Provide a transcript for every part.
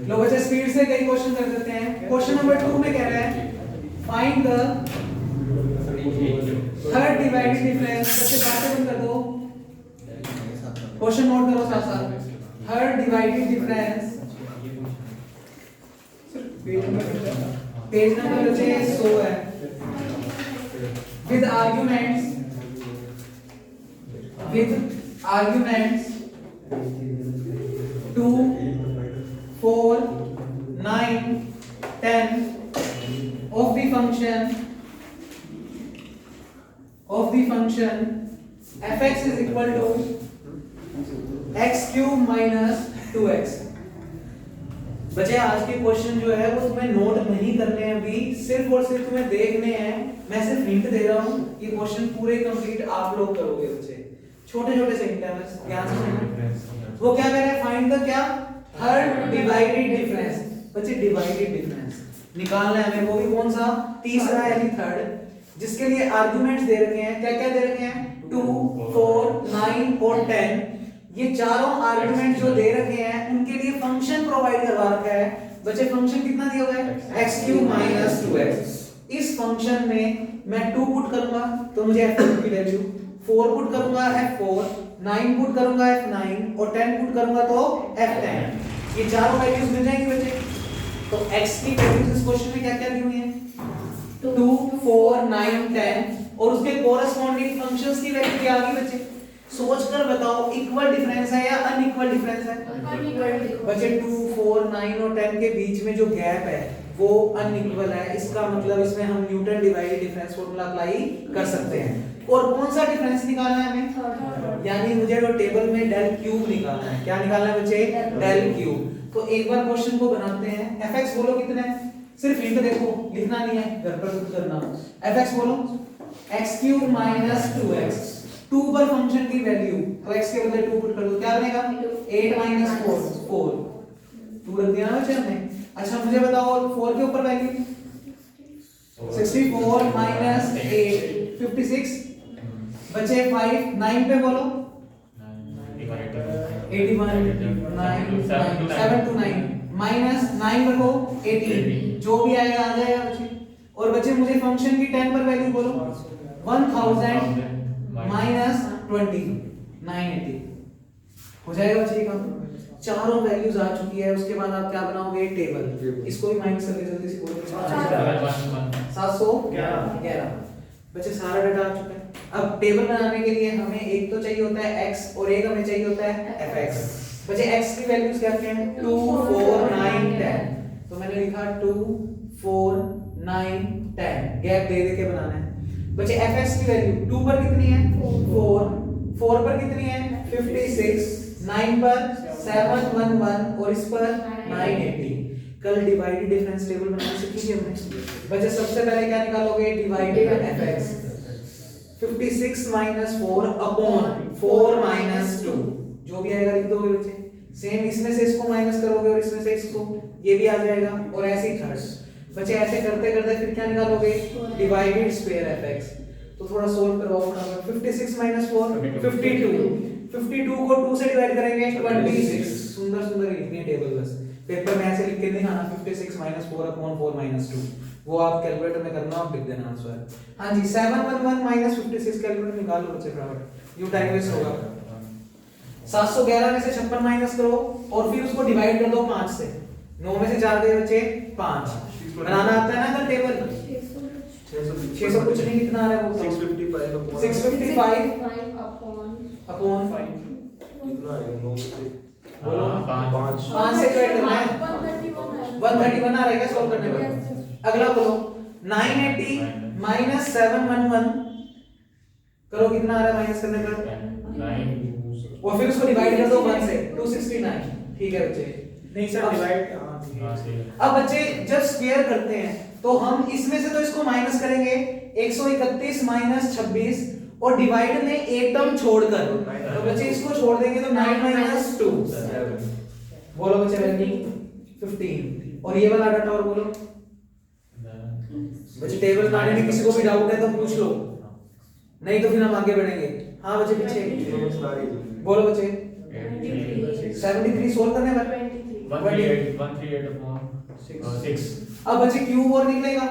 लो बच्चे स्पीड से कई क्वेश्चन कर देते हैं। क्वेश्चन नंबर 2 में कह रहा है find the third divided difference. बच्चे बातें बंद कर दो, क्वेश्चन नोट करो साथ साथ। Third divided difference page number बच्चे 100 है। With arguments 2 4 9 10 of the function fx is equal to x cube minus 2x। बच्चे आज के क्वेश्चन जो है वो तुम्हें नोट नहीं करने हैं अभी, सिर्फ और सिर्फ तुम्हें देखने हैं। मैं सिर्फ हिंट दे रहा हूँ, ये क्वेश्चन पूरे कंप्लीट आप लोग करोगे बच्चे। छोटे छोटे से हिंट है, बस ध्यान से सुनो। वो क्या कह रहे हैं, फाइंड द क्या थर्ड डिवाइडेड डिफरेंस। बच्चे डिवाइडेड डिफरेंस निकालना है हमें, वो भी कौन सा, तीसरा यानी थर्ड, जिसके लिए आर्गुमेंट्स दे रखे हैं। क्या क्या दे रखे हैं, 2 4 9 और 10। ये चारों आर्गुमेंट जो दे रखे हैं उनके लिए फंक्शन प्रोवाइड करवा रखा है। बच्चे फंक्शन कितना दिया हुआ है, x³ - 2x। इस फंक्शन में मैं 2 पुट करूंगा तो मुझे f2 की वैल्यू, 4 पुट करूंगा f4, 9 पुट करूंगा f9 और 10 पुट करूंगा तो f10। ये चारों वैल्यूज मिल जाएंगी बच्चे। तो x की वैल्यूज इस क्वेश्चन में क्या क्या दी हुई है, 2 4 9 10 और उसके कोरेस्पोंडिंग फंक्शंस की वैल्यू क्या आ गई बच्चे। सोचकर बताओ, इक्वल डिफरेंस है या अनइक्वल डिफरेंस है। बच्चे 2 4 9 और 10 के बीच में जो गैप है वो अनइक्वल है। इसका मतलब इसमें हम Newton divided difference formula apply कर सकते हैं। और कौन सा डिफरेंस निकालना है हमें, यानी मुझे जो टेबल में डेल क्यूब निकालना है। क्या निकालना है बच्चे, डेल क्यूब। तो एक बार क्वेश्चन को बनाते हैं। fx बोलो कितना है, सिर्फ हिंट देखो, लिखना नहीं है, घर पर खुद करना। fx बोलो x³ - 2x। 2 पर फंक्शन की वैल्यू, तो x के बदले 2 पुट कर दो, क्या बनेगा 8 - 4 4। 2 रख दिया ना बच्चे हमने। अच्छा मुझे बताओ 4 के ऊपर वैल्यू 64 - 8 56। बचे 5 9 पे बोलो 81 9 7 to 9 माइनस 9 रखो 18, जो भी आएगा आ जाएगा बच्चे। और बच्चे मुझे फंक्शन की 10 पर वैल्यू बोलो 1000 माइनस 20 980 हो जाएगा बच्चे का। चारों वैल्यूज आ चुकी है। उसके बाद आप क्या बनाओगे, टेबल। इसको भी माइनस करके जल्दी से बोलो 711 बच्चे, सारा डाटा आ चुका है। अब टेबल बनाने के लिए हमें एक तो चाहिए होता है x और एक हमें चाहिए होता है fx। बच्चे x की वैल्यूज क्या क्या हैं, 2 4 9 10। तो मैंने लिखा 2 4 9 10, गैप दे दे के बनाना है। बच्चे fx की वैल्यू 2 पर कितनी है 4 पर कितनी है 56, 9 पर 711 और इस पर 980। कल डिवाइडेड डिफरेंस टेबल बनाना सीखेंगे हमने। बच्चे सबसे पहले क्या निकालोगे, डिवाइडेड fx 56 - 4 अपॉन 4 - 2, जो भी आएगा लिख दोगे बच्चे। सेम इसमें से इसको माइनस करोगे और इसमें से इसको, ये भी आ जाएगा। और ऐसे ही थर्ड। बच्चे ऐसे करते करते फिर क्या निकालोगे, डिवाइडेड स्क्वायर fx। तो थोड़ा सोल्व करवाओ फटाफट। 56 - 4 52 को 2 से डिवाइड करेंगे 26। सुंदर सुंदर लिखनी है टेबल, बस पेपर में ऐसे लिख के नहीं आना। 56 - 4 अपॉन 4 - 2, वो आप कैलकुलेटर में करना और लिख देना आंसर। हां जी 711 - 56 कैलकुलेटर निकाल लो बच्चे फटाफट, यू टाइम वेस्ट होगा। 711 में से 56 माइनस करो और फिर उसको डिवाइड कर दो 5 से। 9 में से 4 गए बच्चे 5। बनाना आता है ना सर टेबल। 600 कुछ नहीं, कितना आ रहा है वो 655 अपॉन 5 कितना आएगा 9 से बोलो 5 से डिवाइड करना है 131 आ रहेगा सॉल्व करने पर। अगला बोलो 980 - 711 करो, कितना आ रहा है माइनस करने पर 9 और फिर उसको डिवाइड कर दो 1 से 269। ठीक है बच्चे, नहीं सर डिवाइड अब बच्चे जब स्क्वायर करते हैं तो हम इसमें से तो इसको माइनस करेंगे 131 - 26 और डिवाइड में एक टर्म छोड़कर, तो बच्चे इसको छोड़ देंगे तो 9 - 2 बोलो बच्चे वैल्यू 15। और ये वाला डाटा और बोलो बच्चे। टेबल बनाने में किसी को भी डाउट है तो पूछ लो, नहीं तो फिर हम आगे बढ़ेंगे। हाँ बच्चे पीछे बोलो बच्चे 73 सोल्व करने पर 138 अपॉन 6। अब बच्चे क्यूब और निकलेगा,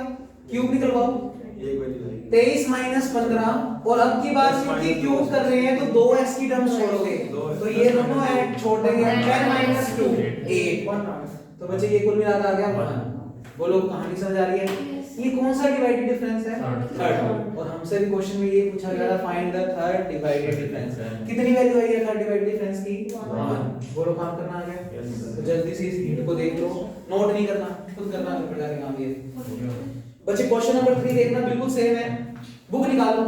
क्यूब निकलवाओ। एक वैल्यू आएगी 23 माइनस 15 और अब की बात क्योंकि क्यूब कर रहे हैं तो 2x की टर्म छोड़ोगे तो ये दोनों ऐड छोड़ देंगे। 10 माइनस 2 8। तो बच्चे ये कुल मिलाकर आ गया 1। बोलो कहानी समझ आ रही है? ये कौन सा डिवाइडेड डिफरेंस है? थर्ड। और हमसे भी क्वेश्चन में ये पूछा गया था find the third divided difference. कितनी वैल्यू आई है थर्ड डिवाइडेड डिफरेंस की? 1। बोलो काम करना आ गया? तो जल्दी से इस हिंट को देख लो, नोट नहीं करना, खुद करना पड़ेगा काम ये। बच्चे क्वेश्चन नंबर 3 देखना, बिल्कुल सेम है। बुक निकालो,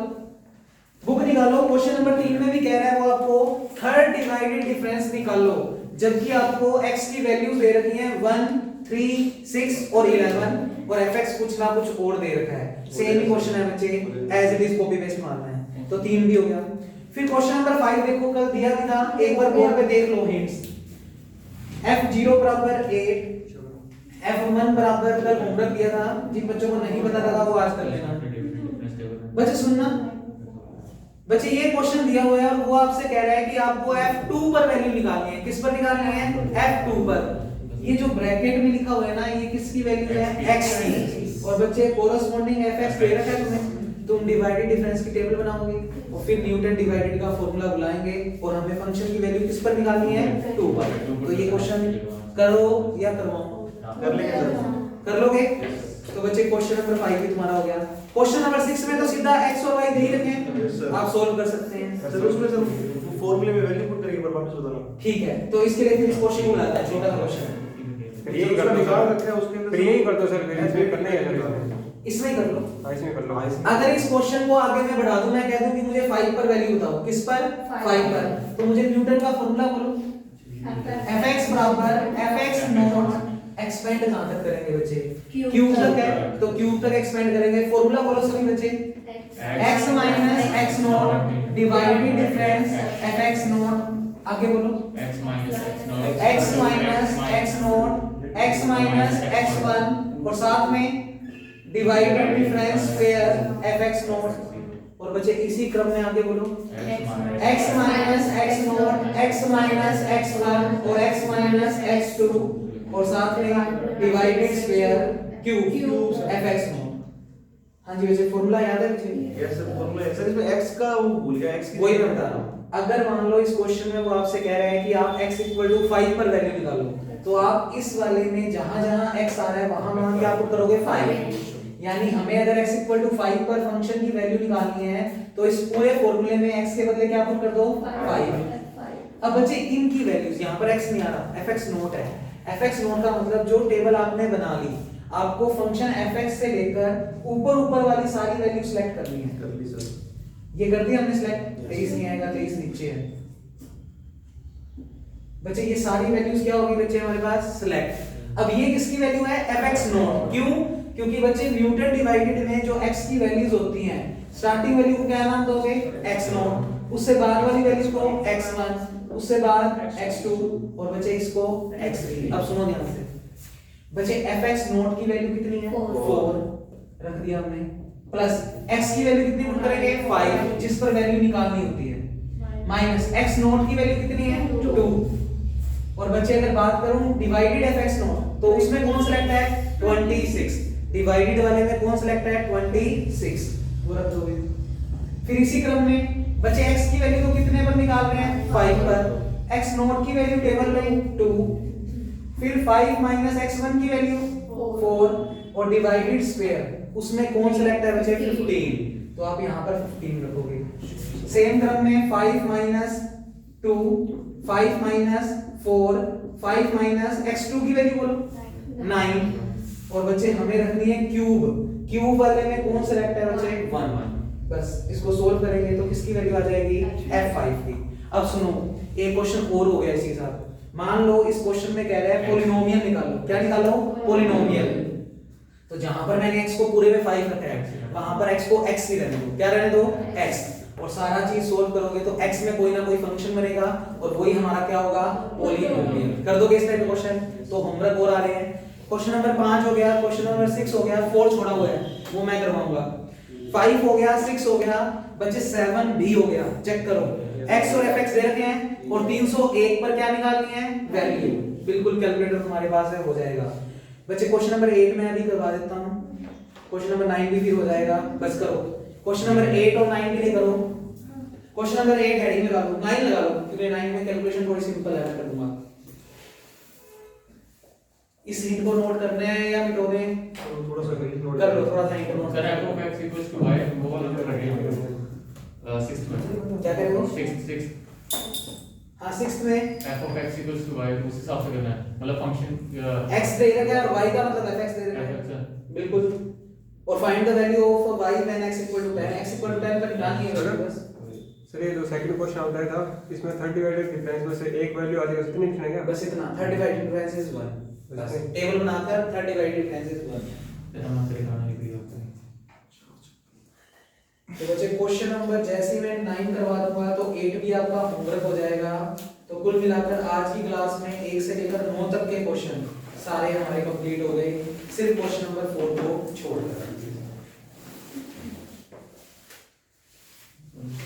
बुक निकालो। क्वेश्चन नंबर 3 में भी कह रहा है वो आपको थर्ड डिवाइडेड डिफरेंस निकाल लो, जबकि आपको x की वैल्यू दे रखी है 1 3 6 और 11 और fx कुछ ना कुछ और दे रखा है। सेम ही क्वेश्चन है बच्चे, as it is copy paste मारना है। तो 3 भी हो गया। फिर क्वेश्चन नंबर 5 देखो, कल दिया भी था, एक बार बोर्ड पे देख लो हिंट्स। f0 बराबर 8, f1 बराबर कल होमवर्क दिया था, जिन बच्चों को नहीं पता लगा वो आज कर लेना। बच्चे सुनना, बच्चे ये क्वेश्चन दिया हुआ है और वो आपसे कह रहा है कि आपको f2 पर वैल्यू निकालनी है। किस पर निकालनी है? f2 पर। ये जो ब्रैकेट में लिखा हुआ है ना, ये किसकी वैल्यू है? x की। और बच्चे कोरस्पॉन्डिंग fx दे रखा है तुम्हें, तुम डिवाइडेड डिफरेंस की टेबल बनाओगे और फिर न्यूटन डिवाइडेड का फार्मूला बुलाएंगे और हमें फंक्शन की वैल्यू किस पर निकालनी है? 2 पर। तो ये क्वेश्चन करो या करवाओ? कर लेंगे सर। कर लोगे? तो बच्चे क्वेश्चन नंबर 5 भी तुम्हारा हो गया। क्वेश्चन नंबर 6 में तो सीधा x और y दे ही रखे हैं, आप सोल्व कर सकते हैं। सर उसमें सर फॉर्मूले में वैल्यू पुट करके पर वापस बताना। ठीक है, तो इसके लिए फिर इस क्वेश्चन को बुलाते हैं, छोटा सा क्वेश्चन है। ये उसका निकाल रखा है उसके अंदर। फिर यही कर दो सर, फिर इसमें करना है सर, इसमें ही कर लो। इसमें कर लो। अगर इस क्वेश्चन को आगे मैं बढ़ा दूं, मैं कह दूं कि मुझे 5 पर वैल्यू बताओ। किस पर? 5 पर। तो मुझे न्यूटन का फार्मूला बोलो। fx बराबर fx नॉट, एक्सपेंड कहां तक करेंगे बच्चे? क्यूब तक है, तो क्यूब तक एक्सपेंड करेंगे। फार्मूला बोलो सभी बच्चे। x minus x not divided difference fx not. आगे बोलो x minus x not x minus x1 और साथ में divided difference square fx not. और बच्चे इसी क्रम में आगे बोलो x minus x not x minus x1 और x माइनस x2 और साथ में divided square cube fx not. हाँ जी बच्चे, फॉर्मूला याद है बच्चे? यस सर, फॉर्मूला है सर। इसमें x का वो भूल गया, x की वही मैं बता रहा हूँ। अगर मान लो इस क्वेश्चन में वो आपसे कह रहे हैं कि आप x 5 पर वैल्यू निकालो, तो आप इस वाले में जहां जहां x आ रहा है वहां वहां क्या पुट करोगे? 5। यानी हमें अगर x 5 पर फंक्शन की वैल्यू निकालनी है तो इस पूरे फॉर्मूले में x के बदले क्या पुट कर दो? 5। अब बच्चे इनकी वैल्यूज, यहाँ पर x नहीं आ रहा, fx नोट है। fx नोट का मतलब जो टेबल आपने बना ली, आपको फंक्शन fx से लेकर ऊपर वाली सारी वैल्यू सिलेक्ट करनी है। कर ली सर। ये कर दिया हमने सिलेक्ट। 23 नहीं आएगा, 23 नीचे है बच्चे। ये सारी वैल्यूज क्या होगी बच्चे हमारे पास? सिलेक्ट। अब ये किसकी वैल्यू है? fx not. क्यों? क्योंकि बच्चे न्यूटन डिवाइडेड में जो x की वैल्यूज होती हैं, स्टार्टिंग वैल्यू को क्या नाम दोगे? x नॉट, उससे बाद वाली वैल्यूज को x1, उससे बाद x2 और बच्चे इसको x3। अब सुनो ध्यान से बच्चे, fx नॉट की वैल्यू कितनी है? 4 रख दिया हमने, प्लस x की वैल्यू कितनी पुट करेंगे? 5, जिस पर वैल्यू निकालनी होती है, माइनस x नॉट की वैल्यू कितनी है? 2। और बच्चे अगर बात करूं डिवाइडेड fx नॉट, तो उसमें कौन सिलेक्ट है? 26। डिवाइडेड वाले में कौन सिलेक्ट है? 26। वो रख दोगे। फिर इसी क्रम में बच्चे x की वैल्यू को कितने पर निकाल रहे हैं? 5 पर। x नॉट की वैल्यू टेबल में 2, फिर 5 माइनस x1 की वैल्यू 4 और डिवाइडेड स्क्वायर, उसमें कौन सिलेक्ट है बच्चे? 15। तो आप यहाँ पर 15 रखोगे। सेम क्रम में 5 माइनस 2, 5 माइनस 4, 5 माइनस x2 की वैल्यू बोलो 9। और बच्चे हमें रखनी है क्यूब। क्यूब वाले में कौन सिलेक्ट है बच्चे? 1। बस इसको सोल्व करेंगे तो किसकी वैल्यू आ जाएगी? f5 की। अब सुनो, एक क्वेश्चन और हो गया इसी के साथ। मान लो इस क्वेश्चन में कह रहा है पॉलिनोमियल निकालो। क्या निकालो? पॉलिनोमियल। तो जहां पर मैंने x को पूरे में 5 रखा है, वहां पर x को x ही रहने दो। क्या रहने दो? x। और सारा चीज सोल्व करोगे तो x में कोई ना कोई फंक्शन बनेगा और वही हमारा क्या होगा? पॉलिनोमियल। कर दोगे इस टाइप के क्वेश्चन? तो होमवर्क और आ रहे हैं। क्वेश्चन नंबर 5 हो गया, क्वेश्चन नंबर 6 हो गया, 4 छोड़ा हुआ है वो मैं करवाऊंगा। 5 हो गया, 6 हो गया, बच्चे 7 भी हो गया। चेक करो, x और fx दे रखे हैं और 301 पर क्या निकालनी है? वैल्यू। बिल्कुल बिल्कुल कैलकुलेटर तुम्हारे पास है, हो जाएगा। बच्चे क्वेश्चन नंबर 8 में अभी करवा देता हूँ, क्वेश्चन नंबर 9 भी फिर हो जाएगा, बस करो। क्वेश्चन नंबर 8 और 9 के लिए करो। क्वेश्चन नंबर 8 हेडिंग लगा लो, 9 लगा लो, क्योंकि 9 में कैलकुलेशन थोड़ी सिंपल है, मैं कर दूंगा। इस हिंट को नोट करना है या मिटो दें? थोड़ा सा नोट कर लो, थोड़ा सा हिंट नोट सर कर लो। f of x equals to y वो वाला कर रहे हैं 6th में। क्या करेंगे? 6 हाँ 6th में f of x equals to y उस हिसाब से करना है, मतलब फंक्शन x दे रखा है और y का मतलब fx दे रखा है, बिल्कुल। और find the value of y when x equal to 10, x equal to 10 पर ध्यान नहीं है बस। सर ये जो सेकंड क्वेश्चन आता था इसमें 30 डिवाइडेड डिफरेंस में से एक वैल्यू आ जाएगा, इतनी लिखना बस इतना 30 डिवाइडेड डिफरेंस इज 1, बस टेबल बनाकर 30 डिवाइडेड डिफरेंस इज 1। है हम आंसर निकालना है भी होता है। तो बच्चे क्वेश्चन नंबर जैसे ही मैं 9 करवा दूंगा तो 8 भी आपका होमवर्क हो जाएगा। तो कुल मिलाकर आज की क्लास में 1 से लेकर 9 तक के क्वेश्चन सारे हमारे कंप्लीट हो गए, सिर्फ क्वेश्चन नंबर 4 को छोड़कर।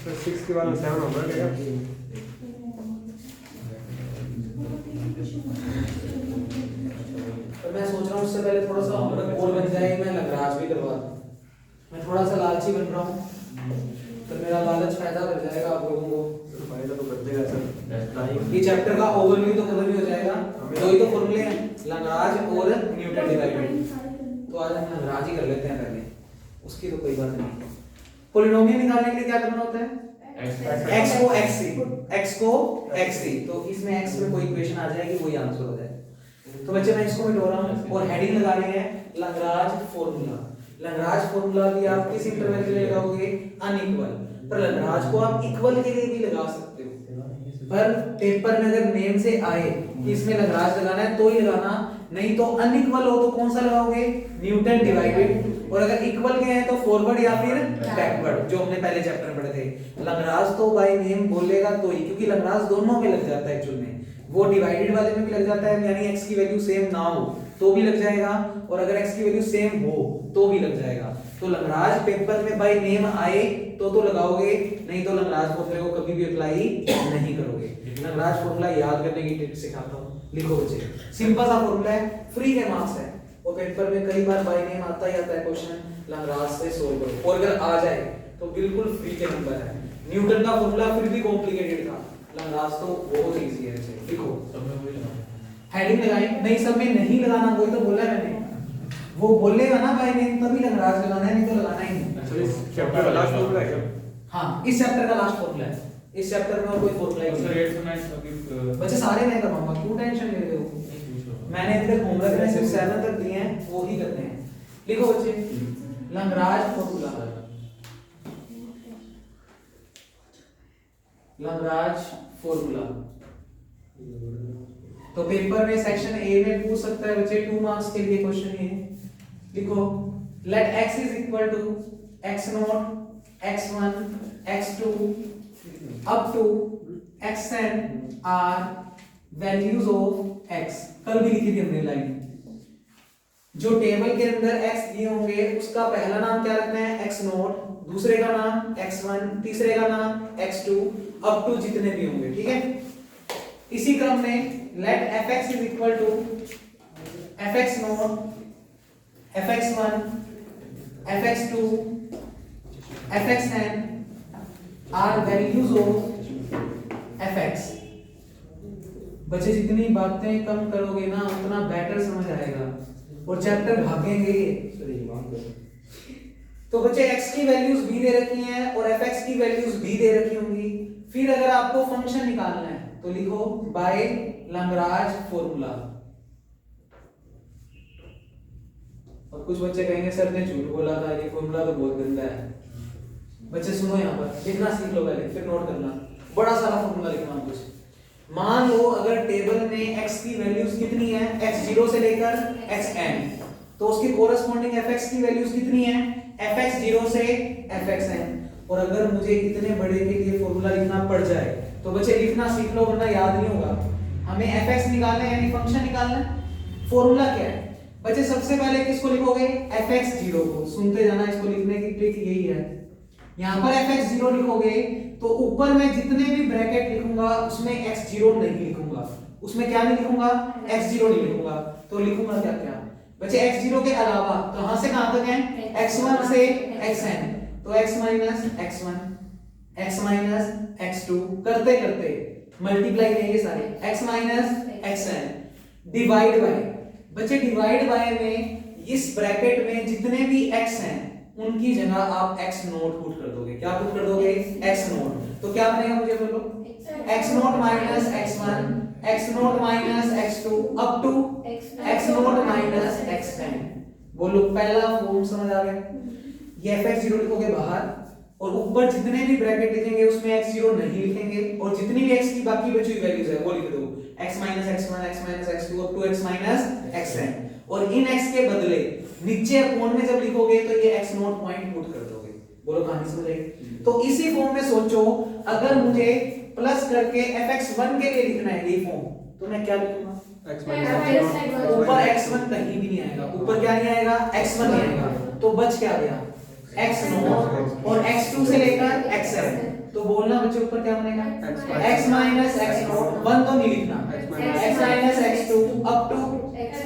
सर 6 के बाद में 7 होगा क्या? तो मैं सोच रहा हूँ उससे पहले थोड़ा सा होमवर्क और बन जाए, मैं लग्रांज भी करवा दूं। मैं थोड़ा सा लालची बन रहा हूँ, तो मेरा लालच फायदा कर जाएगा आप लोगों को। फायदा तो कर देगा सर। ये चैप्टर का ओवरव्यू तो खत्म ही हो जाएगा, दो ही तो फॉर्मूले हैं, लग्रांज और न्यूटन डिवाइडेड। तो आज हम लग्रांज ही कर लेते हैं पहले, उसकी तो कोई बात नहीं। पॉलिनोमियल निकालने के लिए क्या करना होता है? x को xc, तो इसमें x में कोई इक्वेशन आ जाएगी, वही आंसर हो जाएगा। तो बच्चे मैं इसको मिटा रहा हूं और हेडिंग लगा रहे हैं लग्रांज फार्मूला। लग्रांज फार्मूला भी आप किस इंटरवल के लिए लगाओगे? अनइक्वल। पर लग्रांज को आप इक्वल के लिए भी लगा सकते हो, पर पेपर में अगर नेम से आए कि इसमें लग्रांज लगाना है तो ही लगाना, नहीं तो अनइक्वल हो तो कौन सा लगाओगे? Newton divided. और अगर इक्वल के हैं तो फॉरवर्ड या फिर बैकवर्ड, जो हमने पहले चैप्टर में पढ़े थे। लग्रांज तो बाय नेम बोलेगा तो ही, क्योंकि लग्रांज दोनों में लग जाता है एक्चुअल में, वो डिवाइडेड वाले में भी लग जाता है, यानी x की वैल्यू सेम ना हो तो भी लग जाएगा, और अगर x की वैल्यू सेम हो तो भी लग जाएगा। तो लग्रांज पेपर में बाय नेम आए तो लगाओगे, नहीं तो लग्रांज फॉर्मूले को कभी भी अप्लाई नहीं करोगे। लग्रांज फॉर्मूला याद करने की ट्रिक सिखाता हूं, लिखो बच्चे। सिंपल सा फॉर्मूला है, फ्री के मार्क्स है, और पेपर में कई बार बाय नेम आता ही आता है क्वेश्चन, लग्रांज से सोल्व करो, और अगर आ जाए तो बिल्कुल फ्री के नंबर है। न्यूटन का फॉर्मूला फिर भी कॉम्प्लिकेटेड था, लग्रांज तो बहुत इजी है। लिखो, सब में वही लगाना। हेडिंग लगाई, नहीं सब में नहीं लगाना, वही तो बोला मैंने, वो बोलेगा ना बाय नेम तभी लग्रांज लगाना है, नहीं तो लगाना ही नहीं। सर इस चैप्टर का लास्ट फॉर्मूला है क्या? हाँ इस चैप्टर का लास्ट फॉर्मूला है, इस चैप्टर में और कोई फॉर्मूला ही सर नहीं। 8 से 9 अभी बच्चे सारे मैं करवाऊंगा, क्यों टेंशन ले रहे हो? मैंने अभी तक होमवर्क में सिर्फ 7 तक दिए हैं, वो ही करने हैं। लिखो बच्चे, लग्रांज फॉर्मूला, लग्रांज फॉर्मूला। तो पेपर में सेक्शन ए में पूछ सकता है बच्चे, 2 मार्क्स के लिए क्वेश्चन ये लिखो, let x is equal to x0, x1, x2 up to xn are values of x। कल भी लिखी थी हमने लाइन, जो टेबल के अंदर x दिए होंगे उसका पहला नाम क्या रखना है? x0, दूसरे का नाम x1, तीसरे का नाम x2 अप टू जितने भी होंगे, ठीक है। इसी क्रम में let fx is equal to fx0, fx1, fx2, fxn are values of fx। बच्चे जितनी बातें कम करोगे ना उतना बेटर समझ आएगा और चैप्टर भागेंगे ये। तो बच्चे x की वैल्यूज भी दे रखी हैं और fx की वैल्यूज भी दे रखी होंगी। फिर अगर आपको फंक्शन निकालना है तो लिखो बाय लग्रांज फॉर्मूला। और कुछ बच्चे कहेंगे सर ने झूठ बोला था, ये फॉर्मूला तो बहुत गंदा है। बच्चे सुनो, यहाँ पर लिखना सीख लो पहले, फिर नोट करना। बड़ा सारा फॉर्मूला लिखना कुछ। मान लो अगर टेबल में x की वैल्यूज कितनी है, x0 से लेकर xn, तो उसकी कोरस्पॉन्डिंग fx की वैल्यूज कितनी है, fx0 से fxn। और अगर मुझे इतने बड़े के लिए फॉर्मूला लिखना पड़ जाए तो बच्चे लिखना सीख लो, वरना याद नहीं होगा। हमें fx निकालना है, यानी फंक्शन निकालना है। फॉर्मूला क्या है बच्चे? सबसे पहले किसको लिखोगे? fx0 को। सुनते जाना, इसको लिखने की ट्रिक यही है। यहाँ पर fx0 लिखोगे तो ऊपर में जितने भी ब्रैकेट लिखूंगा उसमें x0 नहीं लिखूंगा, उसमें क्या नहीं लिखूंगा, x0 नहीं लिखूंगा, तो लिखूंगा क्या क्या बच्चे x0 के अलावा कहां से कहां तक है, x1 से xn, तो x minus x1 x minus x2 करते करते मल्टीप्लाई करेंगे सारे x minus xn divide by, बच्चे डिवाइड बाय में इस ब्रैकेट में जितने भी x हैं उनकी जगह आप x नोट पुट कर दोगे, क्या पुट कर दोगे, x नोट, तो क्या बनेगा मुझे बोलो, x naught minus x1 x naught minus x2 up to x naught minus xn। बोलो पहला फॉर्म समझ आ गया, ये fx0 लिखोगे बाहर और ऊपर जितने भी ब्रैकेट लिखेंगे उसमें x0 नहीं लिखेंगे और जितनी भी x की बाकी बची हुई वैल्यूज है वो लिख दो, x minus x1 x minus x2 up to x minus xn, और इन x के बदले नीचे अपॉन में जब लिखोगे तो ये x नोट पॉइंट पुट कर दोगे। बोलो कहानी समझ आई? तो इसी फॉर्म में सोचो अगर मुझे प्लस करके fx1 के लिए लिखना है ये फॉर्म, तो मैं क्या लिखूंगा, x माइनस ऊपर x1 कहीं भी नहीं आएगा, ऊपर क्या नहीं आएगा, x1 नहीं आएगा, तो बच क्या गया, x नोट और x2 से लेकर xn, तो बोलना बच्चे ऊपर क्या बनेगा, x माइनस x नोट, 1 तो नहीं लिखना, x minus x2 up to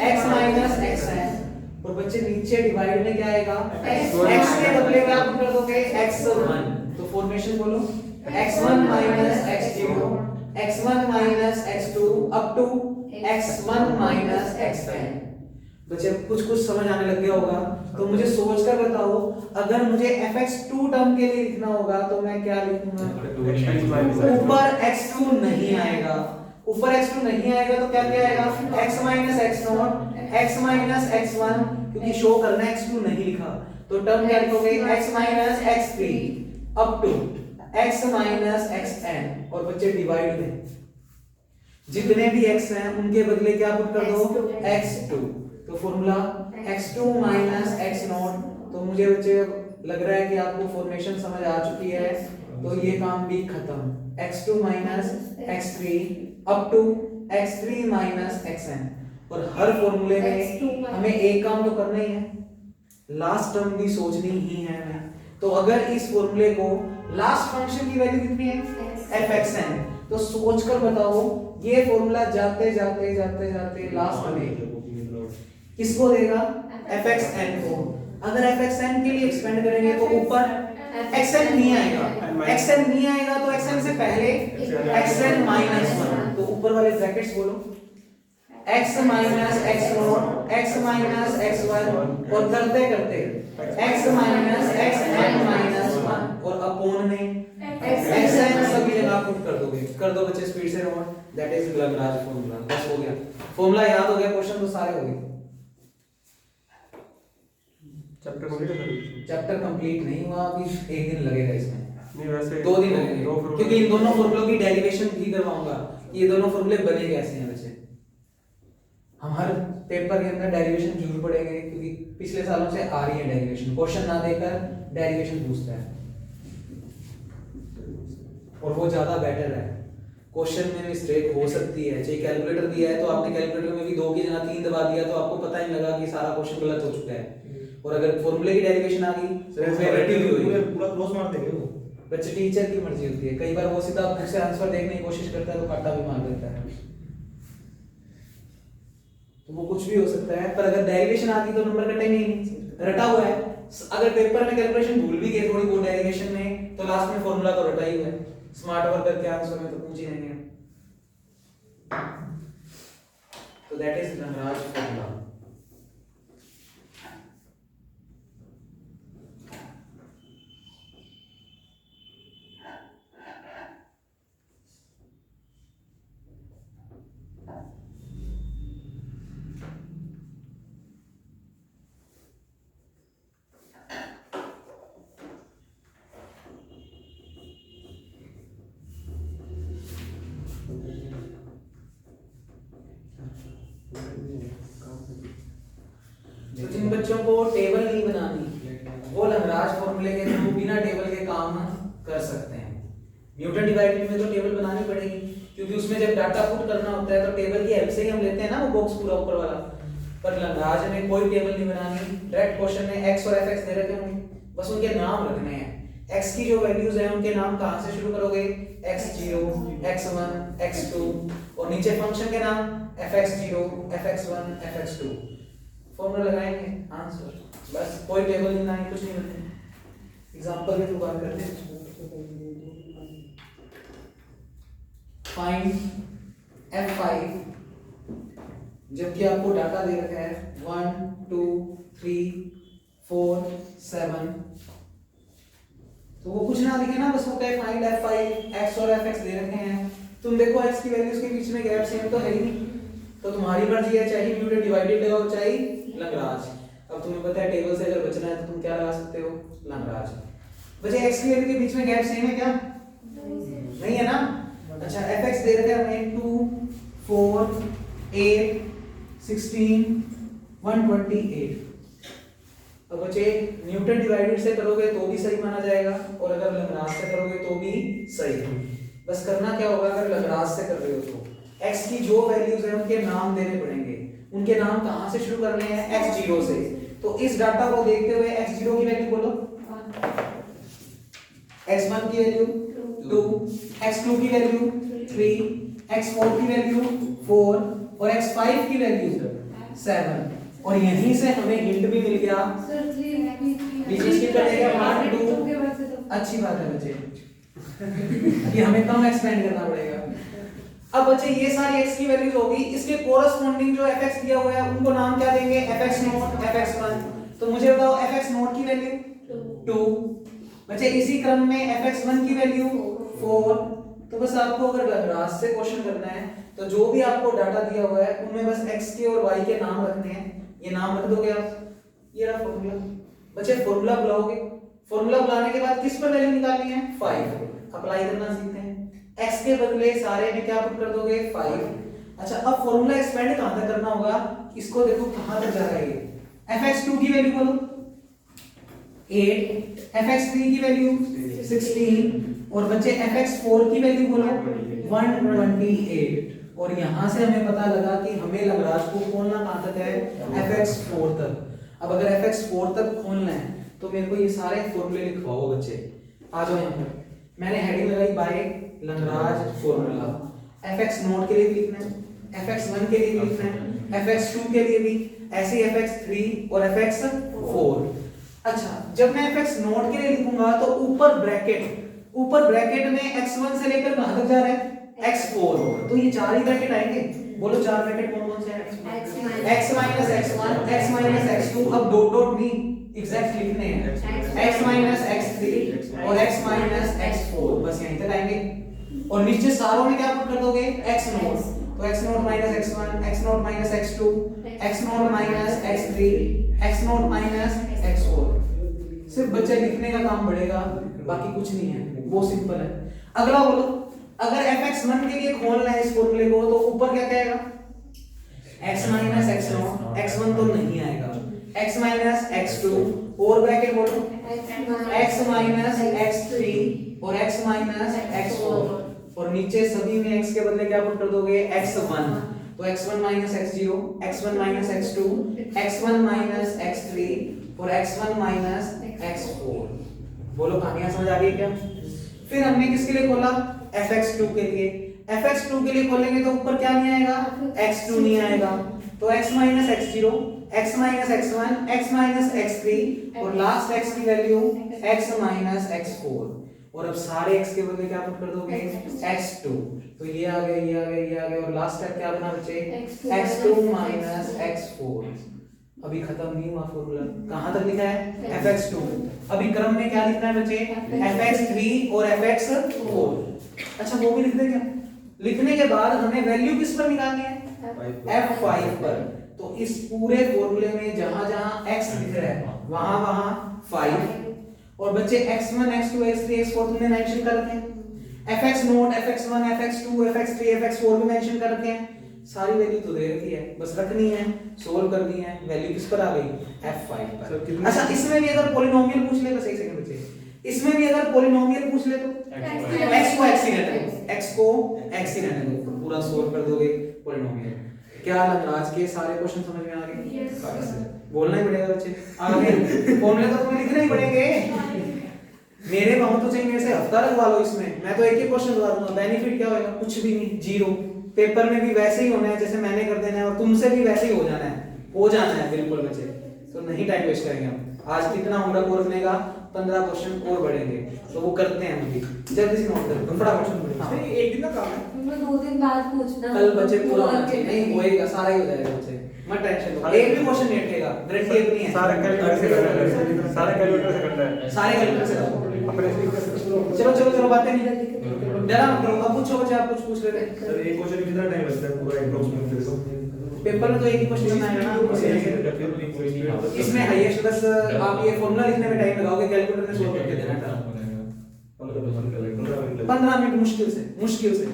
x minus xn, और बच्चे नीचे डिवाइड में क्या आएगा, x के बदले में आप कर दोगे x1, तो फॉर्मेशन बोलो x1 minus x0 x1 minus x2 up to x1 minus xn। बच्चे कुछ कुछ समझ आने लग गया होगा, तो मुझे सोचकर बताओ अगर मुझे fx2 टर्म के लिए लिखना होगा तो मैं क्या लिखूंगा, ऊपर x2 नहीं आएगा, ऊपर x2 नहीं आएगा तो क्या क्या आएगा, x minus x0 x minus x1, क्योंकि शो करना है x2 नहीं लिखा, तो टर्म क्या लिखोगे, x minus x3 up to x minus xn, और बच्चे डिवाइड में जितने भी x हैं उनके बदले क्या पुट कर दो, x2, तो फॉर्मूला x2 माइनस x0, तो मुझे बच्चे लग रहा है कि आपको फॉर्मेशन समझ आ चुकी है, तो ये काम भी खत्म, x2 minus x3 up to x3 minus xn, और हर फॉर्मूले में हमें एक काम तो करना ही है, लास्ट टर्म भी सोचनी ही है हमें, तो अगर इस फॉर्मूले को लास्ट फंक्शन की वैल्यू कितनी है, fxn, तो सोचकर बताओ ये फॉर्मूला जाते जाते जाते जाते लास्ट में किसको देगा, fxn को, अगर fxn के लिए एक्सपेंड करेंगे तो ऊपर xn नहीं आएगा, xn नहीं आएगा तो xn से पहले xn माइनस 1, तो ऊपर वाले ब्रैकेट्स बोलो x minus x0 x minus x1, और करते करते x माइनस xn माइनस 1, और अपॉन में xn सभी जगह पुट कर दोगे, कर दो बच्चे स्पीड से note, that is Lagrange formula, बस हो गया, फार्मूला याद हो गया, क्वेश्चन तो सारे हो गए। चैप्टर कंप्लीट है, चैप्टर कंप्लीट नहीं हुआ, अभी एक दिन लगेगा इसमें, नहीं वैसे 2 दिन लगेंगे, क्योंकि इन दोनों फॉर्मूलों की डेरिवेशन भी करवाऊंगा, ये दोनों फॉर्मूले बने कैसे हैं बच्चे, हम हर पेपर के अंदर डेरिवेशन जरूर पढ़ेंगे, क्योंकि पिछले सालों से आ रही है डेरिवेशन, क्वेश्चन ना देकर डेरिवेशन पूछता है, और वो ज्यादा बेटर है, क्वेश्चन में मिस्टेक हो सकती है, चाहे कैलकुलेटर दिया है तो आपने कैलकुलेटर में भी 2 की जगह 3 दबा दिया तो आपको पता ही लगा कि सारा क्वेश्चन गलत हो चुका है, और अगर फॉर्मूले की डेरिवेशन आ गई तो उसमें एरर भी हुई, पूरा क्रॉस मार देंगे वो, बच्चे टीचर की मर्जी होती है, कई बार वो सीधा बुक से आंसर देखने की कोशिश करता है तो काटा भी मार देता है, तो वो कुछ भी हो सकता है, पर अगर डेरिवेशन आ गई तो नंबर कटे नहीं, रटा हुआ है, अगर पेपर में कैलकुलेशन भूल भी गए थोड़ी बहुत डेरिवेशन में तो लास्ट में फॉर्मूला तो रटा ही हुआ है, स्मार्ट वर्क करके आंसर में तो पूछ ही लेंगे, तो दैट इज लाग्रांज फार्मूला। तो जिन बच्चों को टेबल नहीं बनानी वो लाग्रांज फॉर्मूले के थ्रू बिना टेबल के काम कर सकते हैं, न्यूटन डिवाइडेड में तो टेबल बनानी पड़ेगी, क्योंकि उसमें जब डाटा पुट करना होता है तो टेबल की हेल्प से ही हम लेते हैं ना वो बॉक्स पूरा ऊपर वाला, पर लाग्रांज में कोई टेबल नहीं बनानी, डायरेक्ट क्वेश्चन में x और fx दे रखे होंगे, बस उनके नाम रखने हैं, x की जो वैल्यूज हैं उनके नाम कहां से शुरू करोगे, x0, x1, x2 और नीचे फंक्शन के नाम fx0, fx1, fx2। फॉर्मूला लगाएंगे आंसर, बस कोई टेबल नहीं बनाएंगे, कुछ नहीं करते, एग्जांपल के थ्रू बात करते हैं। फाइंड f5, जबकि आपको डाटा दे रखा है 1 2 3 4 7, तो वो कुछ ना लिखे ना, बस वो कहे फाइंड f5, x और fx दे रखे हैं, तुम देखो x की वैल्यूज के बीच में गैप सेम तो है ही नहीं, तो तुम्हारी मर्जी है, चाहे म्यूटेड डिवाइडेड लगाओ चाहे लैग्रांज। अब तुम्हें पता है टेबल से अगर बचना है तो तुम क्या लगा सकते हो, लैग्रांज। बच्चे x की वैल्यू के बीच में गैप सेम है क्या, नहीं है ना। अच्छा fx दे रखे हैं हमें 2 4 8 16 128। अब बच्चे न्यूटन डिवाइडेड से करोगे तो भी सही माना जाएगा और अगर लैग्रांज से करोगे तो भी सही। बस करना क्या होगा, अगर लैग्रांज से कर रहे हो तो x की जो वैल्यूज है उनके नाम देने पड़ेंगे। उनके नाम कहां से शुरू करने हैं, x0 से। तो इस डाटा को देखते हुए x0 की वैल्यू बोलो, x1 की वैल्यू 2, x2 की वैल्यू 3, x4 की वैल्यू 4 और x5 की वैल्यू 7। और यहीं से हमें हिंट भी मिल गया, बीच की कर देगा पार्ट 2। अच्छी बात है बच्चे, ये हमें कम एक्सपेंड करना पड़ेगा। अब बच्चे ये सारी x की वैल्यूज होगी, इसके कोरस्पॉन्डिंग जो fx दिया हुआ है उनको नाम क्या देंगे, fx0, fx1। तो मुझे बताओ fx0 की वैल्यू 2, बच्चे इसी क्रम में fx1 की वैल्यू 4। तो बस आपको अगर लैग्रांज से क्वेश्चन करना है तो जो भी आपको डाटा दिया हुआ है उनमें बस x के और y के नाम रखने हैं, ये नाम रख दोगे आप। ये रहा फॉर्मूला, बच्चे फॉर्मूला बुलाओगे, फॉर्मूला बुलाने के बाद किस पर वैल्यू निकालनी है, 5। अप्लाई करना सीखते हैं, x के बदले सारे में क्या पुट कर दोगे, 5। अच्छा अब फॉर्मूला एक्सपेंड कहां तक करना होगा, इसको देखो कहां तक जा रहा है ये। fx2 की वैल्यू बोलो 8, fx3 की वैल्यू 16 और बच्चे fx4 की वैल्यू बोलो 128। और यहां से हमें पता लगा कि हमें लैग्रांज को खोलना कहां तक है, fx4 तक। अब अगर fx4 तक खोलना है तो मेरे को ये सारे फॉर्मूले लिखवाओ बच्चे। आ जाओ यहाँ पर, मैंने हेडिंग लगाई बाय लैग्रांज फॉर्मूला। fx0 के लिए भी लिखना है, fx1 के लिए भी लिखना है, fx2 के लिए भी, ऐसे fx3 और fx4। अच्छा जब मैं fx0 के लिए लिखूंगा तो ऊपर ब्रैकेट में x1 से लेकर कहां तक जा रहा है, x4। तो ये चार ही ब्रैकेट आएंगे, बोलो चार ब्रैकेट कौन कौन से हैं, x minus x1, x minus x2। अब डॉट डॉट नहीं एग्जैक्ट लिखने हैं, x minus x3 और x minus x4, बस यहीं तक आएंगे। और नीचे सारों में क्या पुट कर दोगे, x0। तो x0 minus x1, x0 minus x2, x0 minus x3, x0 minus x4। सिर्फ बच्चे लिखने का काम बढ़ेगा, बाकी कुछ नहीं है, बहुत सिंपल है। अगला बोलो, अगर fx1 के लिए खोलना है इस फॉर्मूले को तो ऊपर क्या कहेगा, x minus x0, x1 तो नहीं आएगा, x minus x2 और ब्रैकेट बोलो x minus x3 और x minus x4। और नीचे सभी में x के बदले क्या पुट कर दोगे, x1। तो x1 minus x0, x1 minus x2, x1 minus x3 और x1 minus x4। बोलो कहानियां समझ आ गई क्या। फिर हमने किसके लिए खोला, fx2 के लिए। fx2 के लिए खोलेंगे तो ऊपर क्या नहीं आएगा, x2 नहीं आएगा। तो x minus x0, x minus x1, x minus x3 और लास्ट x की वैल्यू x minus x4। और अब सारे x के बदले क्या पुट कर दोगे, x2। तो ये आ गया, ये आ गया, ये आ गया और लास्ट स्टेप क्या बना बच्चे, x2 minus x4। अभी खत्म नहीं हुआ फॉर्मूला, कहां तक लिखा है, fx2। अभी क्रम में क्या लिखना है बच्चे, fx3 और fx4। अच्छा वो भी लिख दे क्या। लिखने के बाद हमें वैल्यू किस पर निकालनी है, f5 पर। तो इस पूरे फॉर्मूले में जहां जहां x लिख रहा है वहां वहां 5। और बच्चे x1 x2 x3 x4 तुमने मेंशन कर रखे हैं, fx0 fx1 fx2 fx3 fx4 भी मेंशन कर रखे हैं। सारी वैल्यू तो दे रखी है, बस रखनी है, सोल्व करनी है। वैल्यू किस पर आ गई, f5 पर। अच्छा इसमें भी अगर पॉलिनोमियल पूछ ले, बस एक सेकंड बच्चे, इसमें भी अगर पॉलिनोमियल पूछ ले तो x को x ही रहने दो, x को x ही रहने दो, पूरा सोल्व कर दोगे पॉलिनोमियल। क्या लैग्रांज के सारे क्वेश्चन समझ में आ गए, बोलना ही पड़ेगा बच्चे, आगे फॉर्मूले तो तुम्हें लिखने ही पड़ेंगे। मेरे कहूँ तो चाहिए मेरे से हफ्ता लगवा लो इसमें, मैं तो एक ही क्वेश्चन बता दूंगा, बेनिफिट क्या होगा? कुछ भी नहीं, जीरो। पेपर में भी वैसे ही होना है जैसे मैंने कर देना है, और तुमसे भी वैसे ही हो जाना है बिल्कुल बच्चे। तो नहीं टाइम वेस्ट करेंगे हम, आज कितना होमवर्क और मिलेगा, 15 क्वेश्चन और बढ़ेंगे, तो वो करते हैं हम भी। जल्दी से नोट कर, तुम फटाफट। हाँ, एक दिन का काम है, तुमने 2 दिन बाद पूछना, कल बच्चे पूरा होना चाहिए, नहीं होएगा, सारा ही हो जाएगा बच्चे, मत टेंशन लो, एक भी क्वेश्चन नहीं अटकेगा, गारंटी अपनी है। सारा कैलकुलेटर से करना है, सारा कैलकुलेटर से करना है, सारे कैलकुलेटर से करो। अपने चलो बातें नहीं, डरा मत करो। अब पूछो बच्चे, आप कुछ पूछ रहे थे। सर एक क्वेश्चन कितना टाइम लगता है पूरा अप्रोक्सीमेट फिर तो? पेपर में तो एक ही क्वेश्चन आएगा ना, इसमें हाईएस्ट बस आप ये फॉर्मूला लिखने में टाइम लगाओगे, कैलकुलेटर में सोल्व करके देना था 15 मिनट मुश्किल से।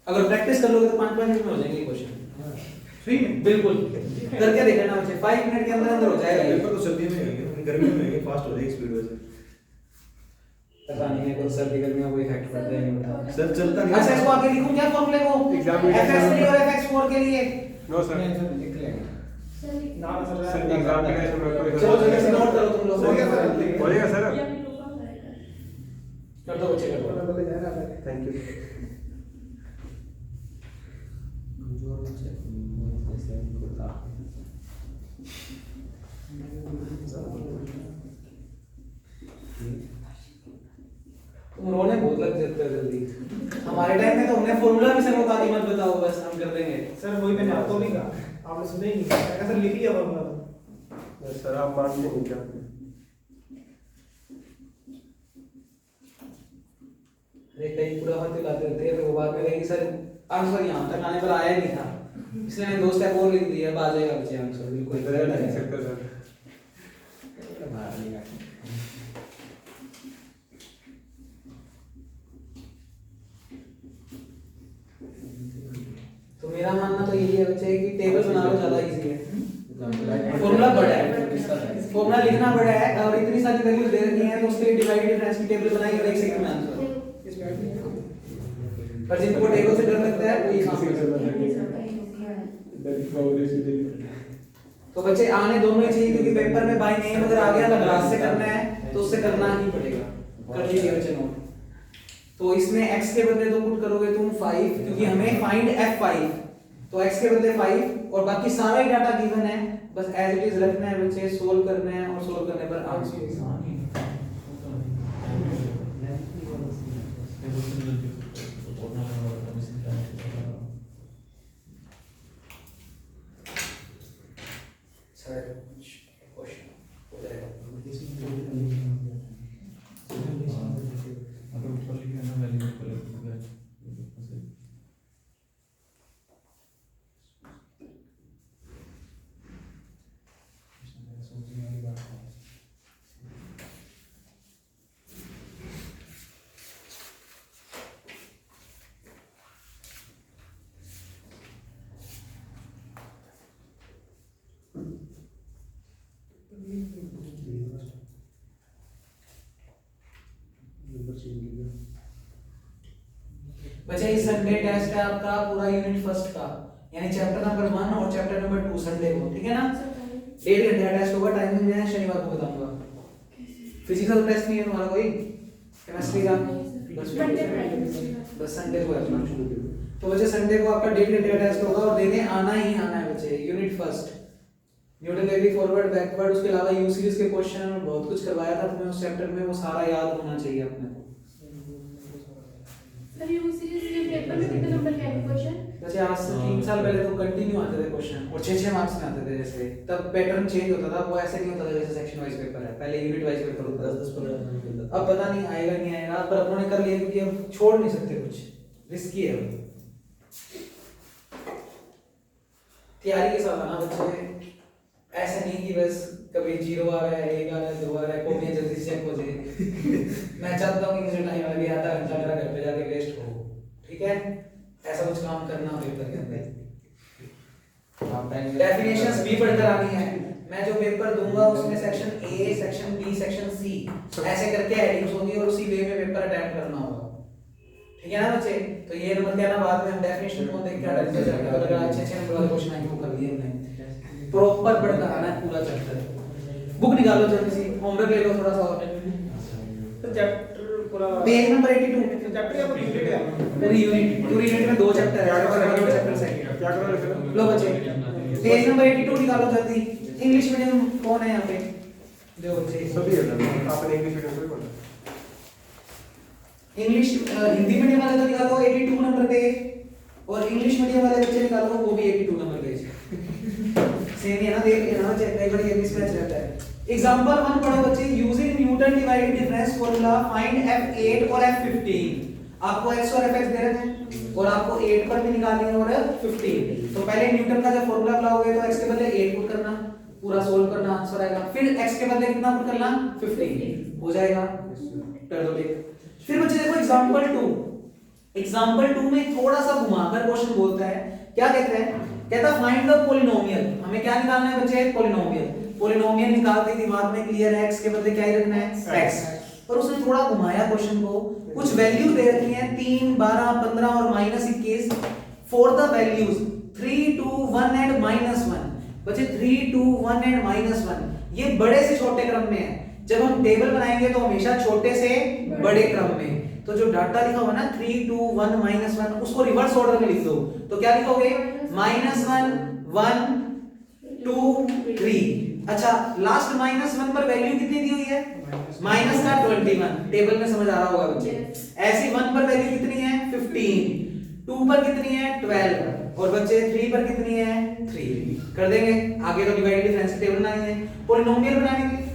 अगर प्रैक्टिस कर लोगे तो 5 मिनट में हो जाएंगे क्वेश्चन, फ्री में बिल्कुल करके देख लेना बच्चे, 5 मिनट के अंदर हो जाएगा ये। पेपर तो सर्दी में होंगे, गर्मी में होंगे, फास्ट हो जाएगी स्पीड वैसे। पता नहीं है, कोई सर्दी गर्मी में कोई इफेक्ट पड़ता है नहीं पड़ता। सर चलता नहीं। अच्छा, इसको आगे लिखूं क्या फॉर्मूले को, fx3 और fx4 के लिए? नो सर, लिख लेंगे ना सर। सर एग्जामिनेशन में कोई चलो जल्दी से नोट करो तुम लोग, हो गया सर? हो जाएगा सर, कर दो बच्चे, कर दो। Thank you. तुम रोने बहुत लग जाते हो जल्दी, हमारे टाइम में तो हमने फॉर्मूला भी सर को कहा मत बताओ, बस हम कर देंगे। सर वही मैंने आपको भी कहा, आपने सुना ही नहीं, मैं कहा सर लिख लिया फॉर्मूला। सर आप मानते नहीं क्या? अरे कई पूरा मत लाते रहते हैं, तो वो बाद में कहेंगे सर आंसर यहाँ तक आने पर आया नहीं था, इसलिए मैंने 2 स्टेप और लिख दिया, अब आ जाएगा बच्चे आंसर बिल्कुल। नहीं सकता सर। तो मेरा मानना तो यही है बच्चे कि टेबल बनाना ज्यादा इजी है, फॉर्मूला बड़ा है, फॉर्मूला लिखना बड़ा है, और इतनी सारी वैल्यूज दे रखी हैं तो उसके लिए डिवाइड डिफरेंस की टेबल बनाई और 1 सेकंड में आंसर। पर जिनको टेबल से डर लगता है वही काम करता है। तो बच्चे आने दोनों ही चाहिए, क्योंकि पेपर में बाय नेम अगर आ गया ना, क्लास से करना है तो उससे करना ही पड़ेगा। कर लीजिए बच्चे नोट। तो इसमें x के बदले तो पुट करोगे तुम 5, क्योंकि हमें फाइंड f5, तो x के बदले 5 और बाकी सारा ही डाटा गिवन है, बस एज इट इज रखना है बच्चे, सोल्व करना है, और सोल्व करने पर आंसर। बच्चे इस संडे टेस्ट है आपका पूरा यूनिट फर्स्ट का, यानी चैप्टर नंबर 1 और चैप्टर नंबर 2 संडे को, ठीक है ना? 1.5 घंटे का टेस्ट होगा, टाइमिंग जो है शनिवार को बताऊंगा। फिजिकल टेस्ट नहीं है तुम्हारा कोई, केमिस्ट्री का बस संडे को है। तो बच्चे संडे को आपका 1.5 घंटे का टेस्ट होगा, और देने आना ही आना है बच्चे, unit first, Newton carry forward backward, उसके अलावा यू सीरीज के क्वेश्चन बहुत कुछ करवाया था तुम्हें उस चैप्टर में, वो सारा याद होना चाहिए अपने को। सर यू सीरीज के पेपर में कितने नंबर के आए क्वेश्चन? वैसे आज से 3 साल पहले तो कंटिन्यू आते थे क्वेश्चन, और 6-6 मार्क्स में आते थे, जैसे तब पैटर्न चेंज होता था, वो ऐसे नहीं होता था जैसे सेक्शन वाइज पेपर है, पहले यूनिट वाइज पेपर होता था 10-15। अब पता नहीं आएगा नहीं आएगा, पर अपनों ने कर लिया क्योंकि अब छोड़ नहीं सकते, कुछ रिस्की है। तैयारी के साथ आना बच्चे, ऐसे नहीं कि बस कभी 0 आ रहा है, 1 आ रहा है, 2 आ रहा है, कॉपियां जल्दी से चेक हो जाए। मैं चाहता हूँ कि मुझे टाइम लगे, आधा घंटा मेरा घर पे जाके वेस्ट हो, ठीक है? ऐसा कुछ काम करना पेपर के अंदर। डेफिनेशंस भी पढ़कर आनी है, मैं जो पेपर दूंगा उसमें section A, section B, section C ऐसे करके हेडिंग्स होंगी, और उसी वे में पेपर अटेम्प्ट करना होगा, ठीक है ना बच्चे? तो ये नंबर क्या ना, बाद में हम डेफिनेशन को देख के अटेम्प्ट कर जाएंगे, अगर अच्छे नंबर वाले क्वेश्चन आएंगे वो कर लिए हमने। प्रॉपर पढ़कर आना है पूरा चैप्टर। बुक निकालो जल्दी सी, होमवर्क ले लो थोड़ा सा और। चैप्टर पूरा पेज नंबर 82 चैप्टर या पूरी यूनिट है पूरी यूनिट में 2 चैप्टर है, दो चैप्टर है। क्या करोगे फिर? लो बच्चे पेज नंबर 82 निकालो जल्दी। इंग्लिश मीडियम कौन है यहाँ पे? देखो बच्चे सभी है सर, आपने इंग्लिश मीडियम से बोला। इंग्लिश हिंदी मीडियम वाले तो निकालो 82 नंबर पे, और इंग्लिश मीडियम वाले बच्चे निकालो वो भी 82 नंबर पे। सेम ही है ना, देख लेना चेक कई बार ये मिसमैच रहता है। एग्जांपल 1 पढ़ो बच्चे। Using Newton divided difference formula find f8 और f15। आपको x और fx दे रखे हैं और आपको 8 पर भी निकालनी है और 15। तो पहले न्यूटन का जब फार्मूला लगाओगे तो x के बदले 8 पुट करना, पूरा सोल्व करना, आंसर आएगा। फिर x के बदले कितना पुट करना? 15 हो जाएगा। कर दो टिक। फिर बच्चे देखो एग्जांपल 2। एग्जांपल 2 में थोड़ा सा घुमाकर क्वेश्चन बोलता है। क्या कहते हैं? कहता है फाइंड द पॉलिनोमियल। हमें क्या निकालना है बच्चे? पॉलिनोमियल। पॉलिनोमियल निकालते दिमाग में क्लियर है, x के बदले क्या ही रखना है? x। पर उसने थोड़ा घुमाया क्वेश्चन को। कुछ वैल्यू दे रखी है 3, 12, 15 और -21 फॉर द वैल्यूज 3, 2, 1 एंड -1। बच्चे 3, 2, 1 एंड -1 ये बड़े से छोटे क्रम में है। जब हम टेबल बनाएंगे तो हमेशा छोटे से बड़े क्रम में। तो जो डाटा लिखा हुआ ना 3, 2, 1, -1 उसको रिवर्स ऑर्डर में लिख दो। तो क्या लिखोगे? -1, 1, 2, 3। अच्छा लास्ट -1 पर वैल्यू कितनी दी हुई है? माइनस का 21। टेबल में समझ आ रहा होगा बच्चे। ऐसी 1 पर वैल्यू कितनी है? 15। 2 पर कितनी है? 12। और बच्चे 3 पर कितनी है? 3। कर देंगे। आगे तो डिवाइडेड डिफरेंस टेबल बनानी है, पॉलिनोमियल बनाने के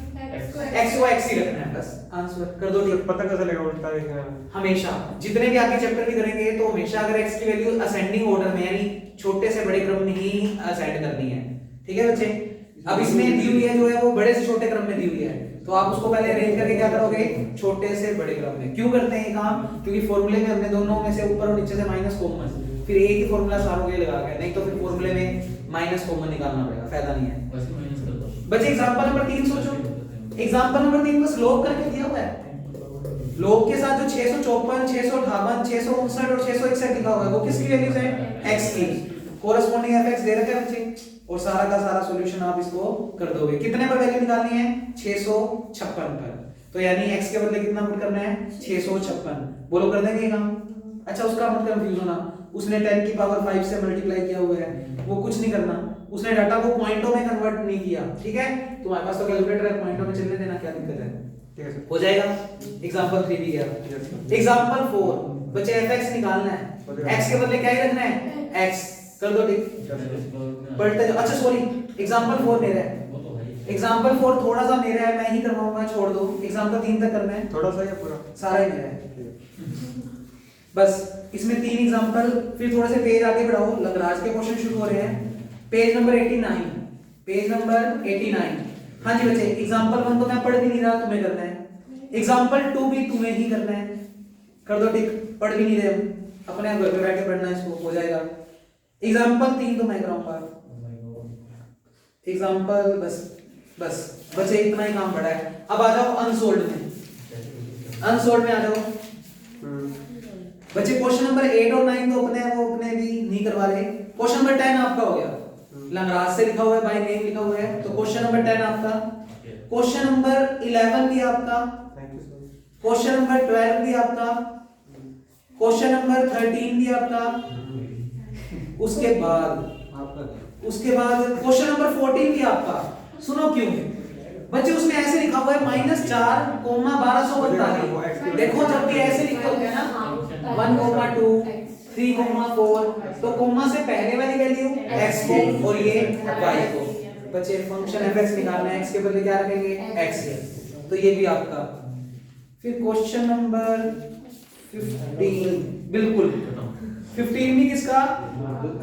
x को x ही रखना है बस। आंसर कर दो टिक। पता कैसे लगा उल्टा लिखना है? हमेशा जितने भी आगे चैप्टर भी करेंगे तो हमेशा अगर x की वैल्यू असेंडिंग ऑर्डर में यानी छोटे से बड़े क्रम में ही असेंड करनी है। ठीक है बच्चे? अब इसमें दी हुई है जो है वो बड़े से छोटे क्रम में दी हुई है, तो आप उसको पहले अरेंज करके क्या करोगे? छोटे से बड़े क्रम में। क्यों करते हैं ये काम? क्योंकि फॉर्मूले में हमने दोनों में से ऊपर और नीचे से माइनस कॉमन, फिर एक ही फॉर्मूला सारों के लिए लगा के, नहीं तो फिर फॉर्मूले में माइनस कॉमन निकालना पड़ेगा, फायदा नहीं है। बच्चे एग्जांपल नंबर 3 सोचो। एग्जांपल नंबर 3 बस लॉग करके दिया हुआ है। लॉग के साथ जो 654, 658, 659 और 661 लिखा हुआ है वो किसकी वैल्यूज है? x की। कोरेस्पोंडिंग fx दे रखा है बच्चे और सारा का सारा सॉल्यूशन आप इसको कर दोगे। कितने पर वैल्यू निकालनी है? 656 पर। तो यानी x के बदले कितना पुट करना है? 656। बोलो कर देंगे ये काम? अच्छा उसका मत कंफ्यूज होना, उसने 10 की पावर 5 से मल्टीप्लाई किया हुआ है, वो कुछ नहीं करना। उसने डाटा को पॉइंटों में कन्वर्ट नहीं किया। ठीक है? तुम्हारे पास तो कैलकुलेटर है, पॉइंटों में चलने देना, क्या दिक्कत है? ठीक है सर। हो जाएगा। एग्जांपल 3 भी गया। एग्जांपल 4 बच्चे fx निकालना है। x के बदले क्या ही रखना है? x। कर दो टिक। पढ़ते जाओ। अच्छा सॉरी एग्जांपल 4 मेरा है। एग्जांपल 4 थोड़ा सा मेरा है, मैं ही करवाऊंगा, छोड़ दो। एग्जांपल 3 तक करना है। थोड़ा सा या पूरा? सारा ही मेरा है। बस इसमें 3 एग्जांपल। फिर थोड़े से पेज आगे बढ़ाओ, लग्रांज के क्वेश्चन शुरू हो रहे हैं। Page number 89। Page number 89। हाँ जी बच्चे एग्जांपल 1 तो मैं पढ़ भी नहीं रहा, तुम्हें करना है। एग्जांपल 2 भी तुम्हें ही करना है। कर दो टिक। पढ़ भी नहीं रहे हम, अपने आप घर पे बैठ के पढ़ना है, इसको हो जाएगा। एग्जांपल 3 तो मैं कराऊंगा। एग्जांपल बस बच्चे इतना ही काम पड़ा है। अब आ जाओ अनसोल्ड में। अनसोल्ड में आ जाओ बच्चे। क्वेश्चन नंबर 8 और 9 तो अपने भी नहीं करवा रहे। क्वेश्चन नंबर 10 आपका हो गया, लंगराज से लिखा हुआ है, बाय नेम लिखा हुआ है, तो क्वेश्चन नंबर 10 आपका। क्वेश्चन नंबर 11 भी आपका। क्वेश्चन नंबर 12 भी आपका। क्वेश्चन नंबर 13 भी आपका। उसके बाद क्वेश्चन नंबर 14 भी आपका। सुनो क्यों बच्चे, उसमें ऐसे लिखा हुआ है -4, 1242। देखो जब भी ऐसे लिखा होता है ना 1, 2, 3, 4, तो कोमा से पहले वाली वैल्यू x को और ये y को। बच्चे फंक्शन fx निकालना है, x के बदले क्या रखेंगे? x। तो ये भी आपका। फिर क्वेश्चन नंबर 15 बिल्कुल 15 भी किसका?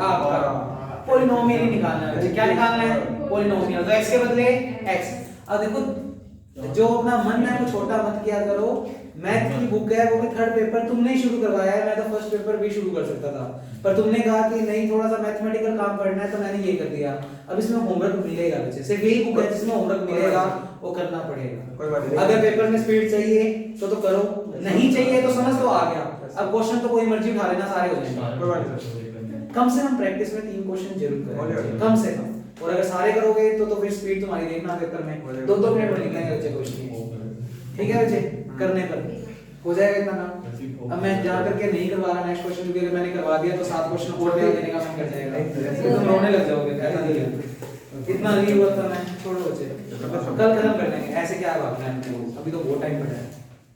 आपका। पॉलिनोमियल ही निकालना है। क्या निकालना है? पॉलिनोमियल। तो x के बदले x। अब देखो जो अपना मन है वो छोटा मत किया करो। मैथ की बुक है, वो भी 3rd पेपर तुमने ही शुरू करवाया है, मैं तो 1st पेपर भी शुरू कर सकता था, पर तुमने कहा कि नहीं थोड़ा सा मैथमेटिकल काम करना है, तो मैंने ये कर दिया। अब इसमें होमवर्क मिलेगा बच्चे, सिर्फ यही बुक है जिसमें होमवर्क मिलेगा, वो करना पड़ेगा। कोई बात नहीं। अगर पेपर में स्पीड चाहिए तो करो, नहीं चाहिए तो समझ तो आ गया। अब क्वेश्चन तो कोई मर्जी उठा लेना, सारे हो जाएंगे। कोई बात नहीं सर। कम से कम प्रैक्टिस में 3 क्वेश्चन जरूर करें, कम से कम। और अगर सारे करोगे तो फिर स्पीड तुम्हारी देखना पेपर में 2-2 मिनट में निकलेंगे बच्चे क्वेश्चन। ठीक है बच्चे? करने पर हो जाएगा इतना काम। अब मैं जा करके नहीं करवा रहा नेक्स्ट क्वेश्चन, क्योंकि अगर मैंने करवा दिया तो 7 क्वेश्चन और नया देने का मन कर जाएगा, फिर तुम रोने लग जाओगे, कहना नहीं है इतना नहीं हुआ था मैं, छोड़ो बच्चे कल खत्म कर देंगे, ऐसे क्या भागना है, अभी तो बहुत टाइम पड़ा है।